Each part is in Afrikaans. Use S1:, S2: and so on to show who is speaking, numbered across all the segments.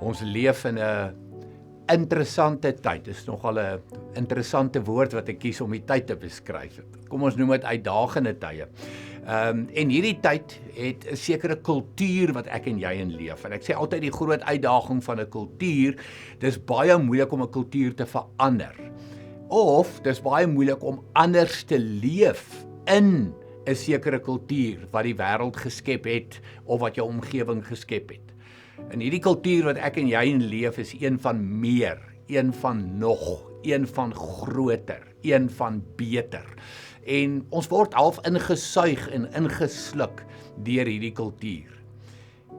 S1: Ons leef in 'n interessante tyd. Dit is nogal 'n interessante woord wat ek kies om die tyd te beskryf. Kom ons noem dit uitdagende tye. En hierdie tyd het 'n sekere kultuur wat ek en jy in leef. En ek sê altyd die groot uitdaging van 'n kultuur, dis baie moeilik om 'n kultuur te verander. Of dis baie moeilik om anders te leef in 'n sekere kultuur wat die wêreld geskep het of wat jou omgewing geskep het. En hierdie kultuur wat ek en jy in leef is een van meer, een van nog, een van groter, een van beter. En ons word half ingesuig en ingesluk deur hierdie kultuur.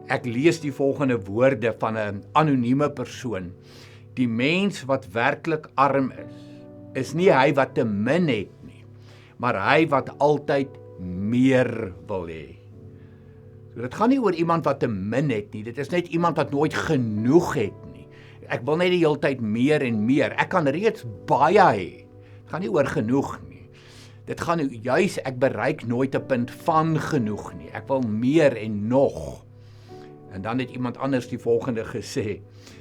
S1: Ek lees die volgende woorde van 'n anonieme persoon. Die mens wat werklik arm is nie hy wat te min het nie, maar hy wat altyd meer wil hê. So dit gaan nie oor iemand wat te min het nie, dit is net iemand wat nooit genoeg het nie. Ek wil net die hele tyd meer en meer. Ek kan reeds baie hê. Dit gaan nie oor genoeg nie. Dit gaan juis ek bereik nooit 'n punt van genoeg nie. Ek wil meer en nog. En dan het iemand anders die volgende gesê: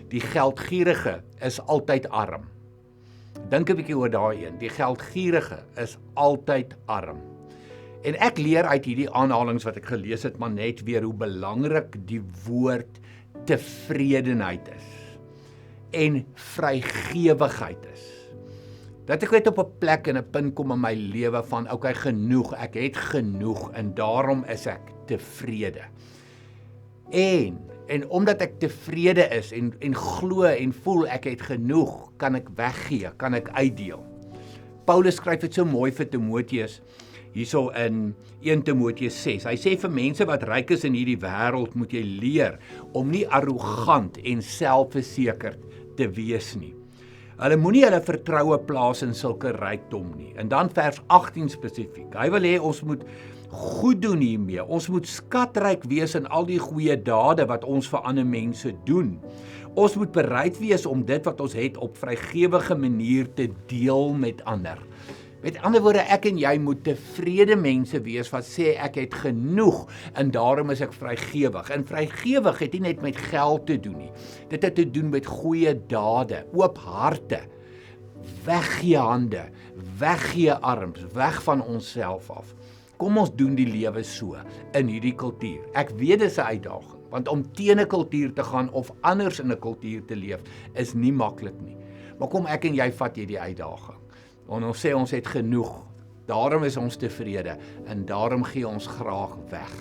S1: die geldgierige is altyd arm. Dink 'n bietjie oor daai een. Die geldgierige is altyd arm. En ek leer uit hierdie aanhalings wat ek gelees het, maar net weer hoe belangrik die woord tevredenheid is en vrygewigheid is. Dat ek net op 'n plek en 'n punt kom in my lewe van, okay, genoeg, ek het genoeg en daarom is ek tevrede. En omdat ek tevrede is en glo en voel ek het genoeg, kan ek weggee, kan ek uitdeel. Paulus skryf dit so mooi vir Timoteus, hierso in 1 Timoteus 6. Hy sê vir mense wat ryk is in hierdie wêreld, moet jy leer om nie arrogant en selfversekerd te wees nie. Hulle moenie hulle vertroue plaas in sulke rykdom nie. En dan vers 18 spesifiek. Hy wil hê ons moet goed doen hiermee. Ons moet skatryk wees in al die goeie dade wat ons vir ander mense doen. Ons moet bereid wees om dit wat ons het op vrygewige manier te deel met ander. Met ander woorde, ek en jy moet tevrede mense wees wat sê ek het genoeg en daarom is ek vrygewig. En vrygewig het nie net met geld te doen nie. Dit het te doen met goeie dade, oop harte, weggee hande, weggee arms, weg van onsself af. Kom ons doen die lewe so in hierdie kultuur. Ek weet dis 'n uitdaging, want om teen 'n kultuur te gaan of anders in 'n kultuur te leef is nie maklik nie. Maar kom ek en jy vat hierdie uitdaging. Want ons sê ons het genoeg, daarom is ons tevrede en daarom gee ons graag weg.